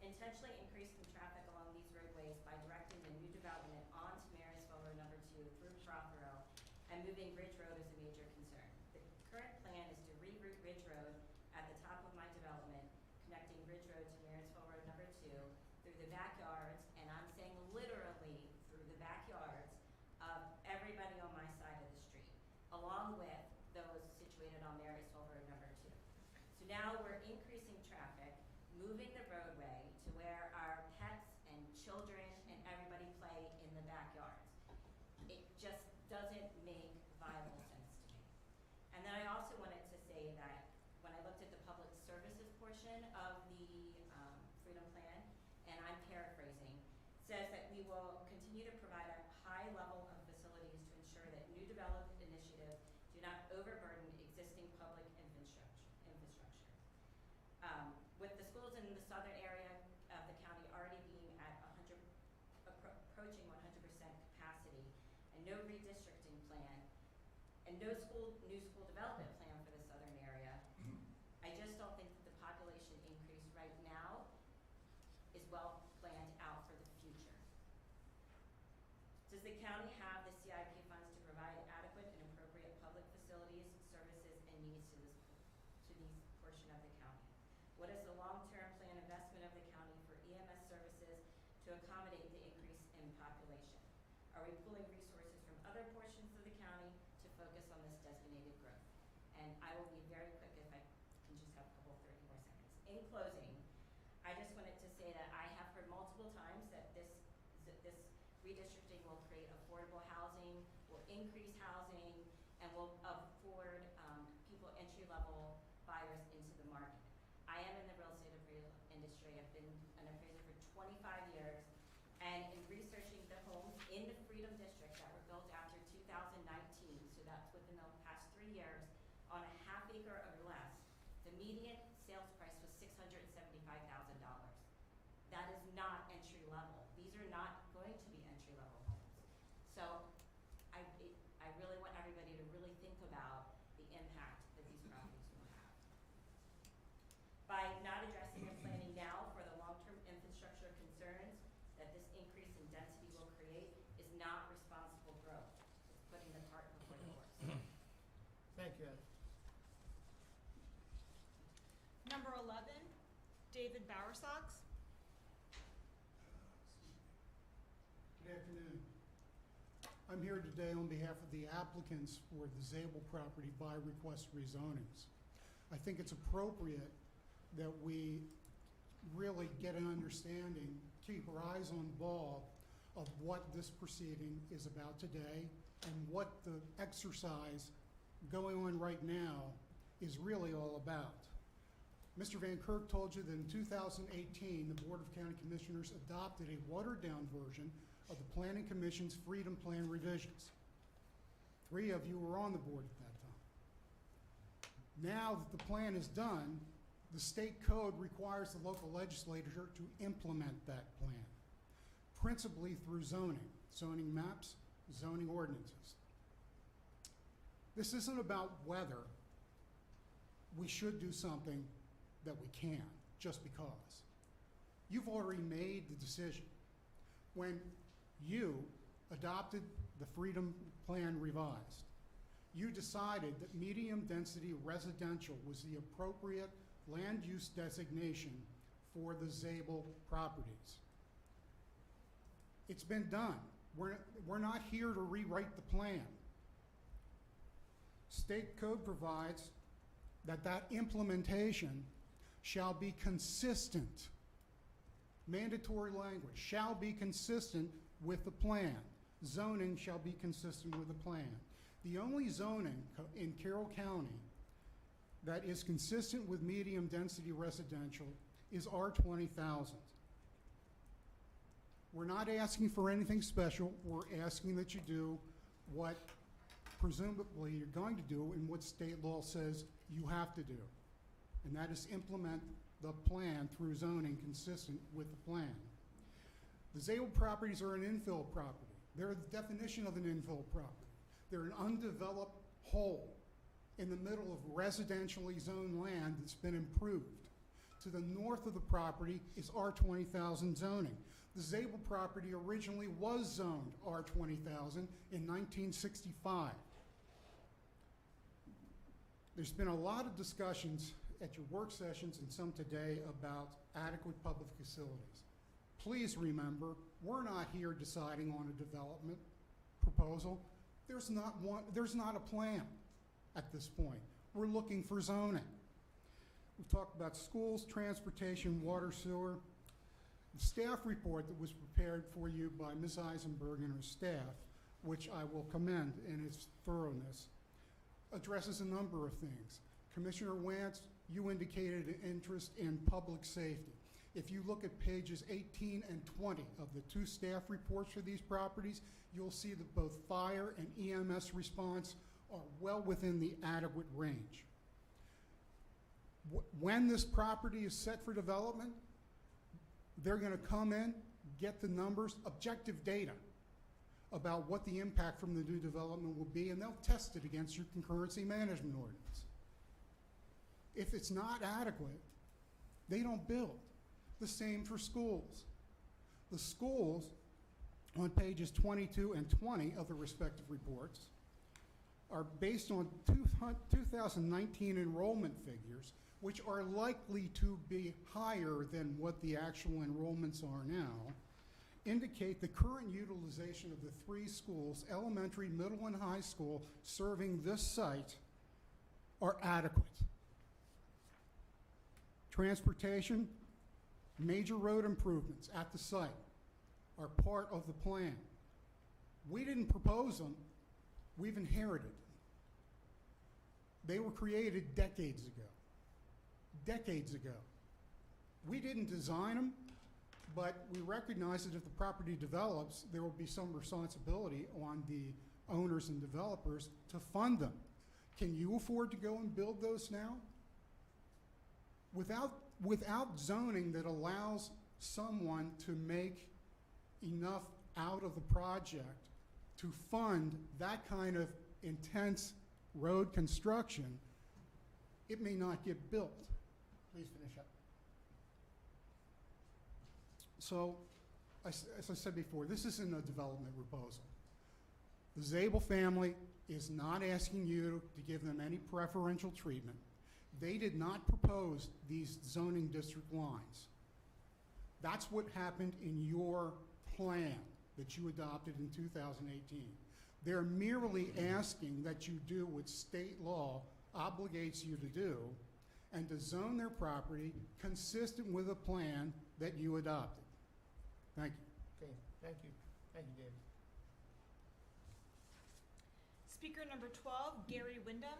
Intentionally increasing traffic along these roadways by directing the new development onto Marysville Road number 2 through Prothero and moving Ridge Road is a major concern. The current plan is to reroute Ridge Road at the top of my development, connecting Ridge Road to Marysville Road number 2 through the backyards, and I'm saying literally through the backyards of everybody on my side of the street, along with those situated on Marysville Road number 2. So now we're increasing traffic, moving the roadway to where our pets and children and everybody play in the backyards. It just doesn't make viable sense to me. And then I also wanted to say that when I looked at the public services portion of the Freedom Plan, and I'm paraphrasing, says that we will continue to provide a high level of facilities to ensure that new development initiatives do not overburden existing public infrastructure. With the schools in the southern area of the county already being at approaching 100% capacity, and no redistricting plan, and no new school development plan for the southern area, I just don't think that the population increase right now is well planned out for the future. Does the county have the CIP funds to provide adequate and appropriate public facilities, services, and needs to these portion of the county? What is the long-term plan investment of the county for EMS services to accommodate the increase in population? Are we pulling resources from other portions of the county to focus on this designated growth? And I will be very quick if I can just have a couple 30 more seconds. In closing, I just wanted to say that I have heard multiple times that this redistricting will create affordable housing, will increase housing, and will afford people entry-level buyers into the market. I am in the real estate appraisal industry. I've been an appraiser for 25 years, and in researching the homes in the Freedom District that were built after 2019, so that's within the past 3 years, on a half acre or less, the median sales price was $660,000. not entry level. These are not going to be entry level homes. So I really want everybody to really think about the impact that these properties will have. By not addressing and planning now for the long-term infrastructure concerns that this increase in density will create is not responsible growth. It's putting the cart before the horse. Thank you, Ed. Number 11, David Bowersox. Good afternoon. I'm here today on behalf of the applicants for the Zabel property by request rezonings. I think it's appropriate that we really get an understanding, keep our eyes on the ball of what this proceeding is about today and what the exercise going on right now is really all about. Mr. Van Kirk told you that in 2018, the Board of County Commissioners adopted a watered-down version of the Planning Commission's Freedom Plan revisions. 3 of you were on the board at that time. Now that the plan is done, the state code requires the local legislature to implement that plan, principally through zoning maps, zoning ordinances. This isn't about whether we should do something that we can, just because. You've already made the decision. When you adopted the Freedom Plan revised, you decided that medium-density residential was the appropriate land use designation for the Zabel properties. It's been done. We're not here to rewrite the plan. State code provides that that implementation shall be consistent. Mandatory language, shall be consistent with the plan. Zoning shall be consistent with the plan. The only zoning in Carroll County that is consistent with medium density residential is R20,000. We're not asking for anything special. We're asking that you do what presumably you're going to do and what state law says you have to do. And that is implement the plan through zoning consistent with the plan. The Zabel properties are an infill property. They're the definition of an infill property. They're an undeveloped hole in the middle of residentially zoned land that's been improved. To the north of the property is R20,000 zoning. The Zabel property originally was zoned R20,000 in 1965. There's been a lot of discussions at your work sessions and some today about adequate public facilities. Please remember, we're not here deciding on a development proposal. There's not a plan at this point. We're looking for zoning. We've talked about schools, transportation, water, sewer. The staff report that was prepared for you by Ms. Eisenberg and her staff, which I will commend in its thoroughness, addresses a number of things. Commissioner Wantz, you indicated an interest in public safety. If you look at pages 18 and 20 of the 2 staff reports for these properties, you'll see that both fire and EMS response are well within the adequate range. When this property is set for development, they're going to come in, get the numbers, objective data about what the impact from the new development will be, and they'll test it against your concurrency management ordinance. If it's not adequate, they don't build. The same for schools. The schools, on pages 22 and 20 of the respective reports, are based on 2019 enrollment figures, which are likely to be higher than what the actual enrollments are now, indicate the current utilization of the 3 schools, elementary, middle, and high school, serving this site are adequate. Transportation, major road improvements at the site are part of the plan. We didn't propose them, we've inherited them. They were created decades ago. Decades ago. We didn't design them, but we recognize that if the property develops, there will be some responsibility on the owners and developers to fund them. Can you afford to go and build those now? Without zoning that allows someone to make enough out of the project to fund that kind of intense road construction, it may not get built. Please finish up. So, as I said before, this isn't a development proposal. The Zabel family is not asking you to give them any preferential treatment. They did not propose these zoning district lines. That's what happened in your plan that you adopted in 2018. They're merely asking that you do what state law obligates you to do and to zone their property consistent with a plan that you adopted. Thank you. Okay, thank you. Thank you, David. Speaker number 12, Gary Wyndham.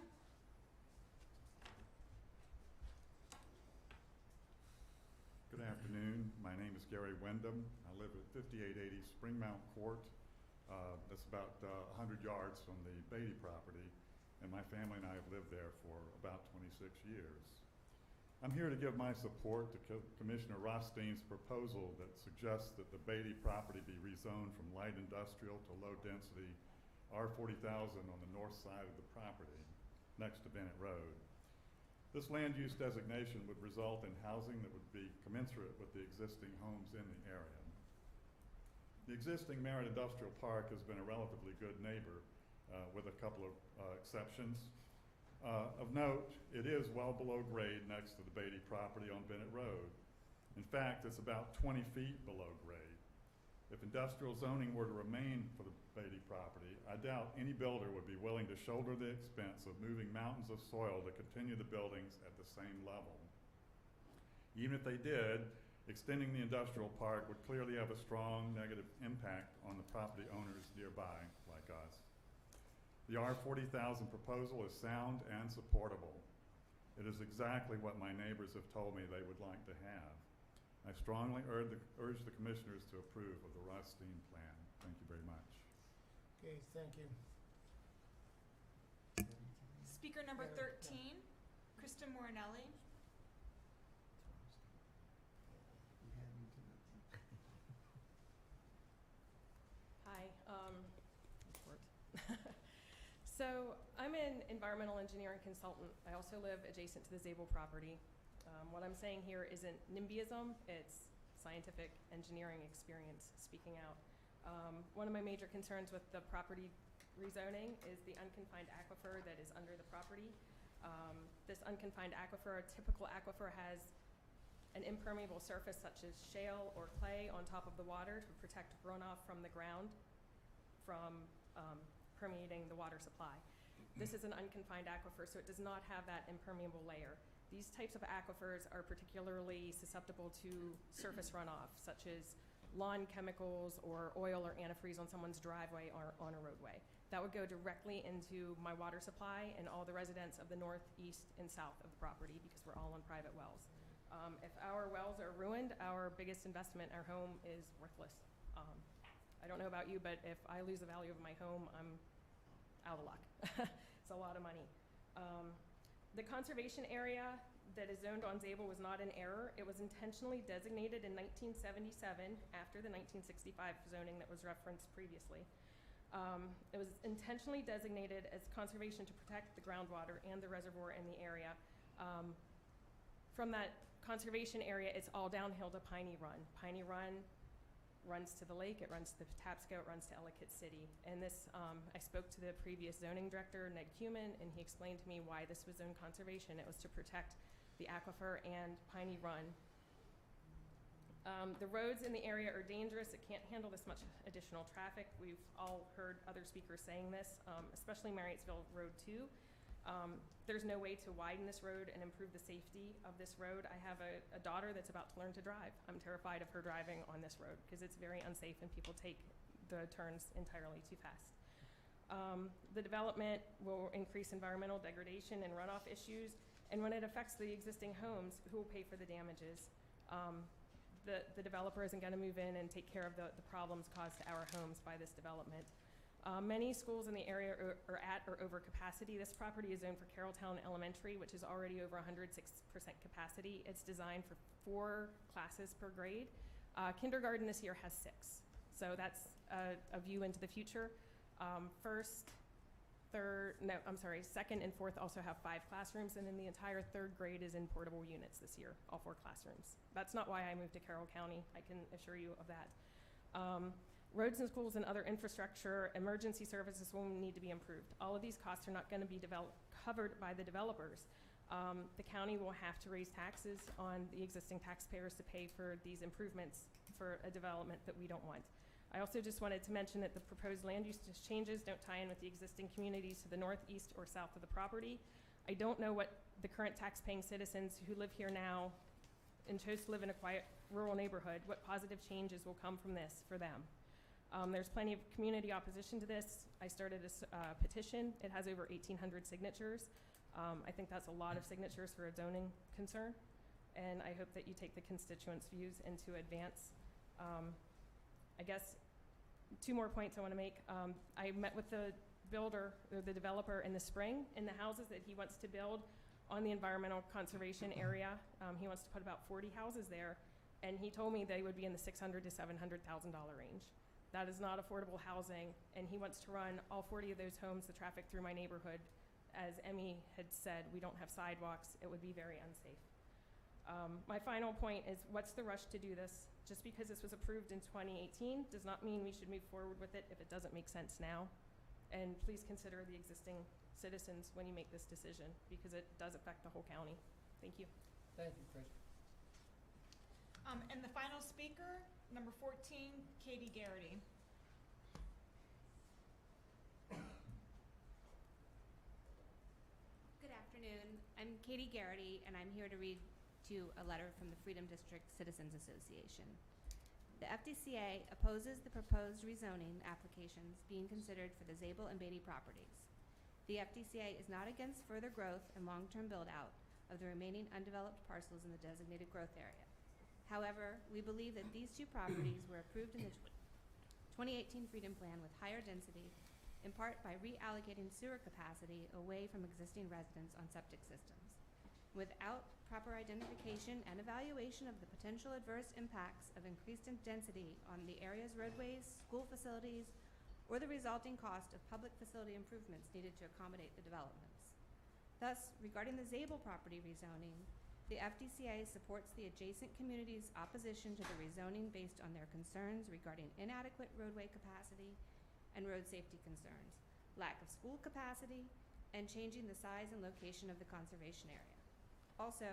Good afternoon. My name is Gary Wyndham. I live at 5880 Springmount Court. That's about 100 yards from the Beatty property, and my family and I have lived there for about 26 years. I'm here to give my support to Commissioner Rothstein's proposal that suggests that the Beatty property be rezoned from light industrial to low density R40,000 on the north side of the property next to Bennett Road. This land use designation would result in housing that would be commensurate with the existing homes in the area. The existing Merritt Industrial Park has been a relatively good neighbor with a couple of exceptions. Of note, it is well below grade next to the Beatty property on Bennett Road. In fact, it's about 20 feet below grade. If industrial zoning were to remain for the Beatty property, I doubt any builder would be willing to shoulder the expense of moving mountains of soil to continue the buildings at the same level. Even if they did, extending the industrial park would clearly have a strong negative impact on the property owners nearby, like us. The R40,000 proposal is sound and supportable. It is exactly what my neighbors have told me they would like to have. I strongly urge the commissioners to approve of the Rothstein plan. Thank you very much. Okay, thank you. Speaker number 13, Krista Morinelli. Hi. So I'm an environmental engineering consultant. I also live adjacent to the Zabel property. What I'm saying here isn't NIMBYism, it's scientific engineering experience speaking out. One of my major concerns with the property rezoning is the unconfined aquifer that is under the property. This unconfined aquifer, a typical aquifer, has an impermeable surface such as shale or clay on top of the water to protect runoff from the ground from permeating the water supply. This is an unconfined aquifer, so it does not have that impermeable layer. These types of aquifers are particularly susceptible to surface runoff, such as lawn chemicals or oil or antifreeze on someone's driveway or on a roadway. That would go directly into my water supply and all the residents of the north, east, and south of the property because we're all on private wells. If our wells are ruined, our biggest investment, our home, is worthless. I don't know about you, but if I lose the value of my home, I'm out of luck. It's a lot of money. The conservation area that is zoned on Zabel was not in error. It was intentionally designated in 1977 after the 1965 zoning that was referenced previously. It was intentionally designated as conservation to protect the groundwater and the reservoir in the area. From that conservation area, it's all downhill to Piney Run. Piney Run runs to the lake, it runs to Patapsco, it runs to Ellicott City. And this, I spoke to the previous zoning director, Ned Cuman, and he explained to me why this was zone conservation. It was to protect the aquifer and Piney Run. The roads in the area are dangerous. It can't handle this much additional traffic. We've all heard other speakers saying this, especially Marriottsville Road 2. There's no way to widen this road and improve the safety of this road. I have a daughter that's about to learn to drive. I'm terrified of her driving on this road because it's very unsafe and people take the turns entirely too fast. The development will increase environmental degradation and runoff issues, and when it affects the existing homes, who will pay for the damages? The developer isn't going to move in and take care of the problems caused to our homes by this development. Many schools in the area are at or over capacity. This property is zoned for Carrolltown Elementary, which is already over 106% capacity. It's designed for 4 classes per grade. Kindergarten this year has 6, so that's a view into the future. Second and fourth also have 5 classrooms, and then the entire 3rd grade is in portable units this year, all 4 classrooms. That's not why I moved to Carroll County, I can assure you of that. Roads and schools and other infrastructure, emergency services will need to be improved. All of these costs are not going to be covered by the developers. The county will have to raise taxes on the existing taxpayers to pay for these improvements for a development that we don't want. I also just wanted to mention that the proposed land use changes don't tie in with the existing communities to the north, east, or south of the property. I don't know what the current tax-paying citizens who live here now and chose to live in a quiet rural neighborhood, what positive changes will come from this for them. There's plenty of community opposition to this. I started a petition. It has over 1,800 signatures. I think that's a lot of signatures for a zoning concern, and I hope that you take the constituents' views into advance. I guess 2 more points I want to make. I met with the builder, or the developer, in the spring, in the houses that he wants to build on the environmental conservation area. He wants to put about 40 houses there, and he told me they would be in the $600,000 to $700,000 range. That is not affordable housing, and he wants to run all 40 of those homes, the traffic through my neighborhood. As Emmy had said, we don't have sidewalks. It would be very unsafe. My final point is, what's the rush to do this? Just because this was approved in 2018 does not mean we should move forward with it if it doesn't make sense now. And please consider the existing citizens when you make this decision, because it does affect the whole county. Thank you. Thank you, Chris. And the final speaker, number 14, Katie Garrity. Good afternoon. I'm Katie Garrity, and I'm here to read to you a letter from the Freedom District Citizens Association. The FDCA opposes the proposed rezoning applications being considered for the Zabel and Beatty properties. The FDCA is not against further growth and long-term build-out of the remaining undeveloped parcels in the designated growth area. However, we believe that these 2 properties were approved in the 2018 Freedom Plan with higher density, in part by reallocating sewer capacity away from existing residents on septic systems. Without proper identification and evaluation of the potential adverse impacts of increased density on the area's roadways, school facilities, or the resulting cost of public facility improvements needed to accommodate the developments. Thus, regarding the Zabel property rezoning, the FDCA supports the adjacent community's opposition to the rezoning based on their concerns regarding inadequate roadway capacity and road safety concerns, lack of school capacity, and changing the size and location of the conservation area. Also,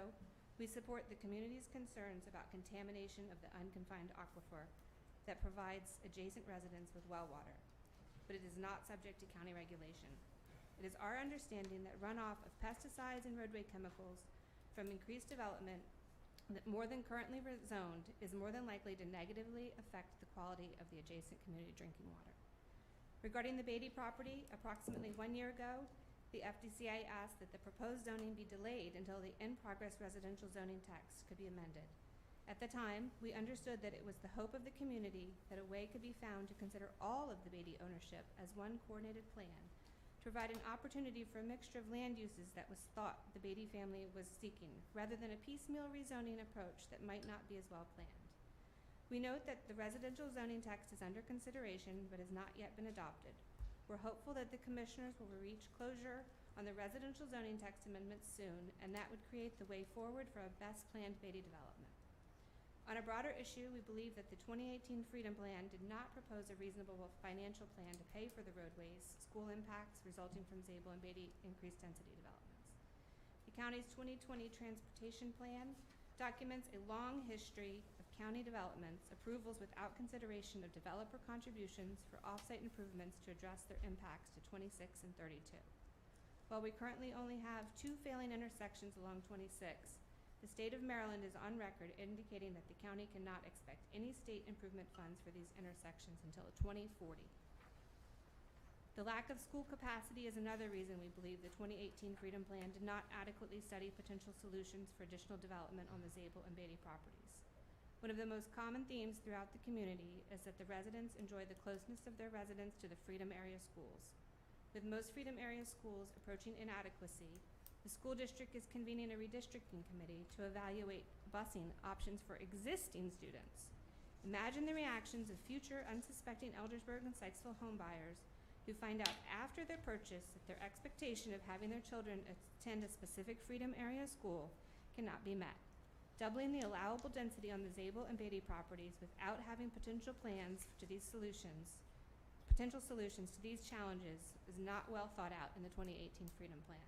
we support the community's concerns about contamination of the unconfined aquifer that provides adjacent residents with well water, but it is not subject to county regulation. It is our understanding that runoff of pesticides and roadway chemicals from increased development that more than currently rezoned is more than likely to negatively affect the quality of the adjacent community drinking water. Regarding the Beatty property, approximately 1 year ago, the FDCA asked that the proposed zoning be delayed until the in-progress residential zoning text could be amended. At the time, we understood that it was the hope of the community that a way could be found to consider all of the Beatty ownership as one coordinated plan, to provide an opportunity for a mixture of land uses that was thought the Beatty family was seeking, rather than a piecemeal rezoning approach that might not be as well planned. We note that the residential zoning text is under consideration but has not yet been adopted. We're hopeful that the commissioners will reach closure on the residential zoning text amendments soon, and that would create the way forward for a best planned Beatty development. On a broader issue, we believe that the 2018 Freedom Plan did not propose a reasonable financial plan to pay for the roadways, school impacts resulting from Zabel and Beatty increased density developments. The county's 2020 Transportation Plan documents a long history of county developments, approvals without consideration of developer contributions for off-site improvements to address their impacts to 26 and 32. While we currently only have 2 failing intersections along 26, the state of Maryland is on record indicating that the county cannot expect any state improvement funds for these intersections until 2040. The lack of school capacity is another reason we believe the 2018 Freedom Plan did not adequately study potential solutions for additional development on the Zabel and Beatty properties. One of the most common themes throughout the community is that the residents enjoy the closeness of their residence to the Freedom Area schools. With most Freedom Area schools approaching inadequacy, the school district is convening a redistricting committee to evaluate busing options for existing students. Imagine the reactions of future unsuspecting Eldersburg and Sykesville homebuyers who find out after their purchase that their expectation of having their children attend a specific Freedom Area school cannot be met. Doubling the allowable density on the Zabel and Beatty properties without having potential solutions to these challenges is not well thought out in the 2018 Freedom Plan.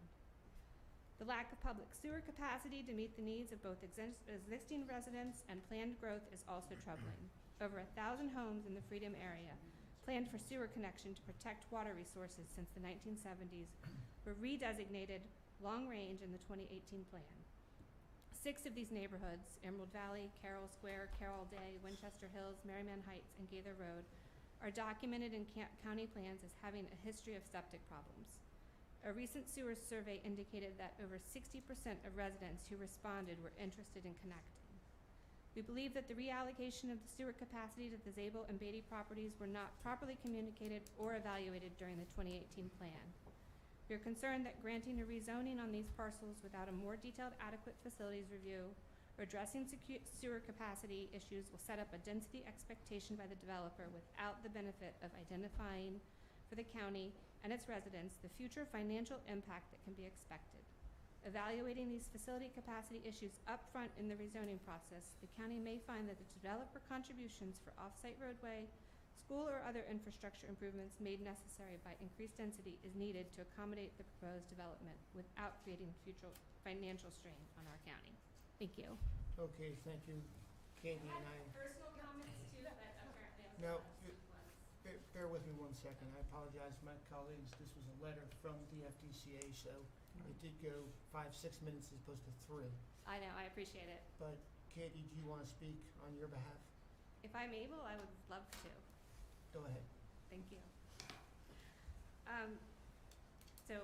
The lack of public sewer capacity to meet the needs of both existing residents and planned growth is also troubling. Over 1,000 homes in the Freedom area planned for sewer connection to protect water resources since the 1970s were redesignated long range in the 2018 plan. 6 of these neighborhoods, Emerald Valley, Carroll Square, Carroll Day, Winchester Hills, Merriman Heights, and Gaither Road, are documented in county plans as having a history of septic problems. A recent sewer survey indicated that over 60% of residents who responded were interested in connecting. We believe that the reallocation of the sewer capacity to the Zabel and Beatty properties were not properly communicated or evaluated during the 2018 plan. We are concerned that granting a rezoning on these parcels without a more detailed adequate facilities review or addressing sewer capacity issues will set up a density expectation by the developer without the benefit of identifying for the county and its residents the future financial impact that can be expected. Evaluating these facility capacity issues upfront in the rezoning process, the county may find that the developer contributions for off-site roadway, school or other infrastructure improvements made necessary by increased density is needed to accommodate the proposed development without creating future financial strain on our county. Thank you. Okay, thank you, Katie and I. Personal comments too, but apparently I'm No, bear with me one second. I apologize, my colleagues. This was a letter from the FDCA, so it did go 5-6 minutes as opposed to 3. I know, I appreciate it. But Katie, do you want to speak on your behalf? If I'm able, I would love to. Go ahead. Thank you. So,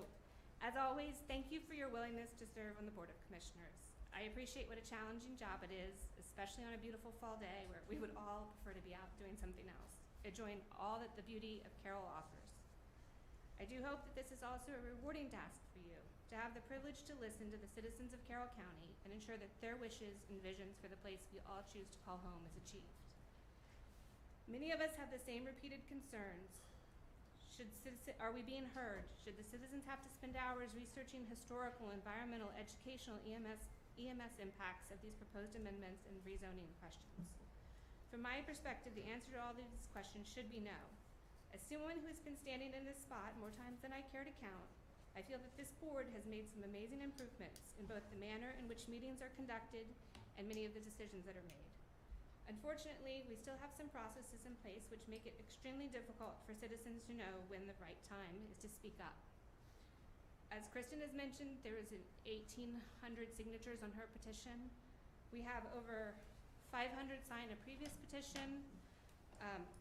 as always, thank you for your willingness to serve on the Board of Commissioners. I appreciate what a challenging job it is, especially on a beautiful fall day where we would all prefer to be out doing something else, enjoying all that the beauty of Carroll offers. I do hope that this is also a rewarding task for you, to have the privilege to listen to the citizens of Carroll County and ensure that their wishes and visions for the place we all choose to call home is achieved. Many of us have the same repeated concerns. Are we being heard? Should the citizens have to spend hours researching historical, environmental, educational, EMS impacts of these proposed amendments and rezoning questions? From my perspective, the answer to all these questions should be no. As someone who has been standing in this spot more times than I care to count, I feel that this board has made some amazing improvements in both the manner in which meetings are conducted and many of the decisions that are made. Unfortunately, we still have some processes in place which make it extremely difficult for citizens to know when the right time is to speak up. As Kristen has mentioned, there is 1,800 signatures on her petition. We have over 500 signed a previous petition.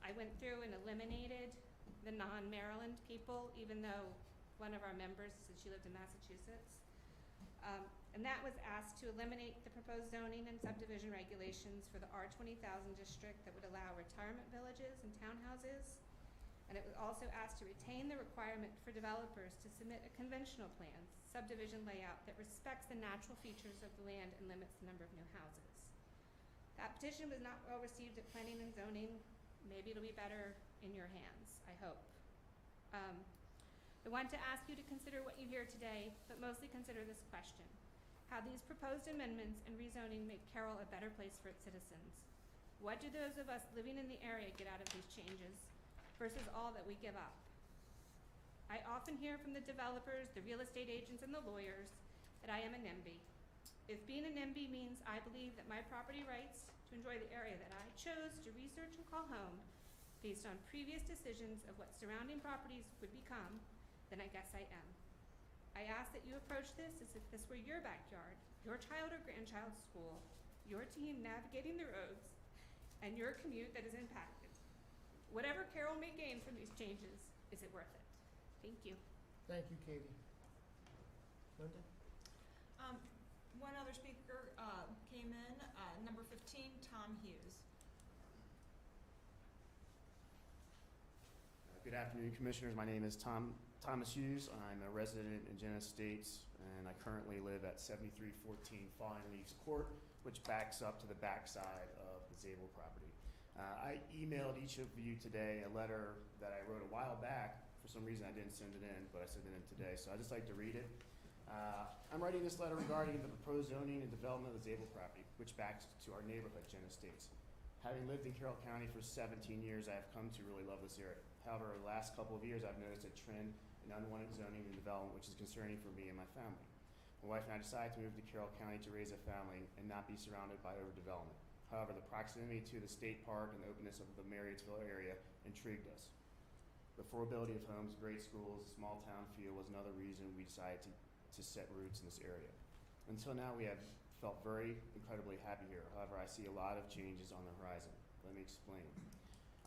I went through and eliminated the non-Maryland people, even though one of our members said she lived in Massachusetts. And that was asked to eliminate the proposed zoning and subdivision regulations for the R20,000 district that would allow retirement villages and townhouses. And it was also asked to retain the requirement for developers to submit a conventional plan, subdivision layout that respects the natural features of the land and limits the number of new houses. That petition was not well received at planning and zoning. Maybe it'll be better in your hands, I hope. I want to ask you to consider what you hear today, but mostly consider this question: how these proposed amendments and rezoning make Carroll a better place for its citizens. What do those of us living in the area get out of these changes versus all that we give up? I often hear from the developers, the real estate agents, and the lawyers that I am a NIMBY. If being a NIMBY means I believe that my property rights to enjoy the area that I chose to research and call home based on previous decisions of what surrounding properties would become, then I guess I am. I ask that you approach this as if this were your backyard, your child or grandchild's school, your team navigating the roads, and your commute that is impacted. Whatever Carroll may gain from these changes, is it worth it? Thank you. Thank you, Katie. Linda? One other speaker came in, number 15, Tom Hughes. Good afternoon, Commissioners. My name is Thomas Hughes. I'm a resident in Jenna Estates, and I currently live at 7314 Falling Leaves Court, which backs up to the backside of the Zabel property. I emailed each of you today a letter that I wrote a while back. For some reason, I didn't send it in, but I sent it in today, so I'd just like to read it. I'm writing this letter regarding the proposed zoning and development of the Zabel property, which backs to our neighborhood, Jenna Estates. Having lived in Carroll County for 17 years, I have come to really love this area. However, over the last couple of years, I've noticed a trend in unwanted zoning and development, which is concerning for me and my family. My wife and I decided to move to Carroll County to raise a family and not be surrounded by overdevelopment. However, the proximity to the state park and the openness of the Marriottsville area intrigued us. The affordability of homes, great schools, small town feel was another reason we decided to set roots in this area. Until now, we have felt very incredibly happy here. However, I see a lot of changes on the horizon. Let me explain.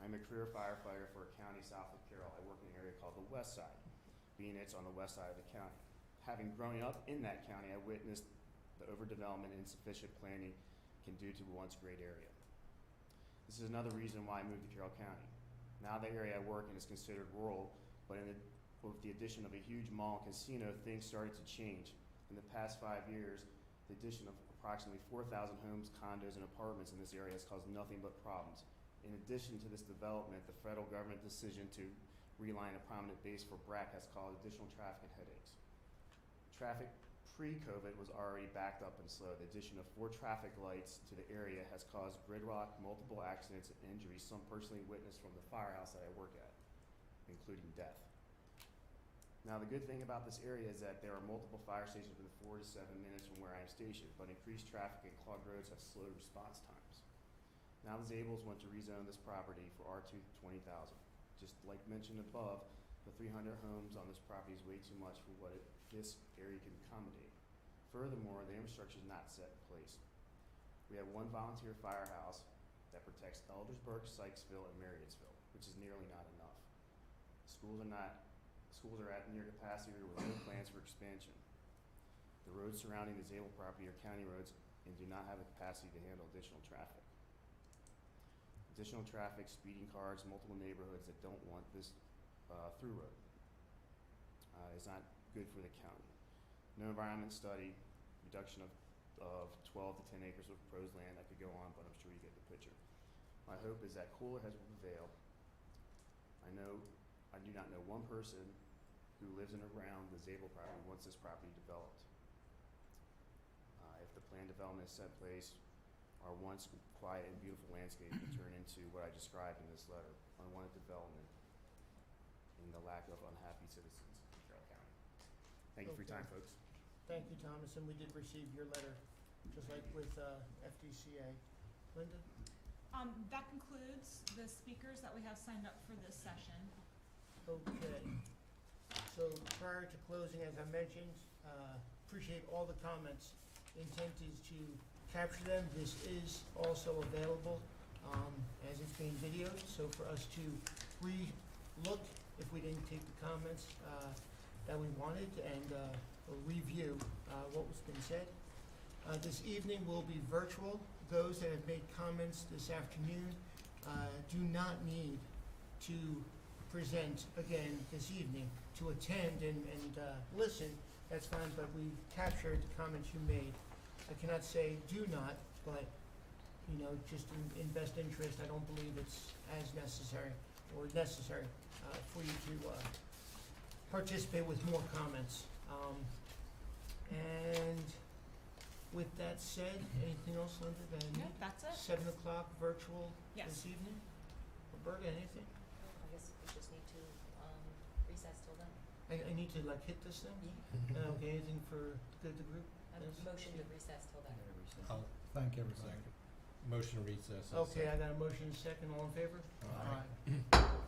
I'm a career firefighter for a county south of Carroll. I work in an area called the West Side, being it's on the west side of the county. Having grown up in that county, I witnessed the overdevelopment and insufficient planning can do to a once great area. This is another reason why I moved to Carroll County. Now the area I work in is considered rural, but with the addition of a huge mall and casino, things started to change. In the past 5 years, the addition of approximately 4,000 homes, condos, and apartments in this area has caused nothing but problems. In addition to this development, the federal government decision to reline a prominent base for BRAC has caused additional traffic and headaches. Traffic pre-COVID was already backed up and slow. The addition of 4 traffic lights to the area has caused gridlock, multiple accidents, and injuries, some personally witnessed from the firehouse that I work at, including death. Now, the good thing about this area is that there are multiple fire stations within 4 to 7 minutes from where I am stationed, but increased traffic and clogged roads have slowed response times. Now the Zabels want to rezone this property for R2 20,000. Just like mentioned above, the 300 homes on this property is way too much for what this area can accommodate. Furthermore, the infrastructure is not set in place. We have 1 volunteer firehouse that protects Eldersburg, Sykesville, and Marriottsville, which is nearly not enough. Schools are at near capacity with no plans for expansion. The roads surrounding the Zabel property are county roads and do not have the capacity to handle additional traffic. Additional traffic, speeding cars, multiple neighborhoods that don't want this through road is not good for the county. No environment study, reduction of 12 to 10 acres of proposed land. I could go on, but I'm sure you get the picture. My hope is that cooler heads will prevail. I do not know one person who lives in or around the Zabel property wants this property developed. If the planned development is set in place, our once quiet and beautiful landscape will turn into what I described in this letter, unwanted development and the lack of unhappy citizens in Carroll County. Thank you for your time, folks. Thank you, Thomas, and we did receive your letter, just like with FDCA. Linda? That concludes the speakers that we have signed up for this session. Okay. So prior to closing, as I mentioned, appreciate all the comments. Intent is to capture them. This is also available as it's being videoed, so for us to re-look if we didn't take the comments that we wanted and review what was been said. This evening will be virtual. Those that have made comments this afternoon do not need to present again this evening. To attend and listen, that's fine, but we captured the comments you made. I cannot say do not, but, you know, just in best interest, I don't believe it's as necessary or necessary for you to participate with more comments. And with that said, anything else, Linda, that I need? Yeah, that's it. 7 o'clock virtual Yes. this evening? Roberta, anything? I guess we just need to recess till then. I need to like hit this thing? Okay, anything for the good of the group? Yes? Motion to recess till then. I'll thank everybody. Motion to recess. Okay, I got a motion second, all in favor? Aye.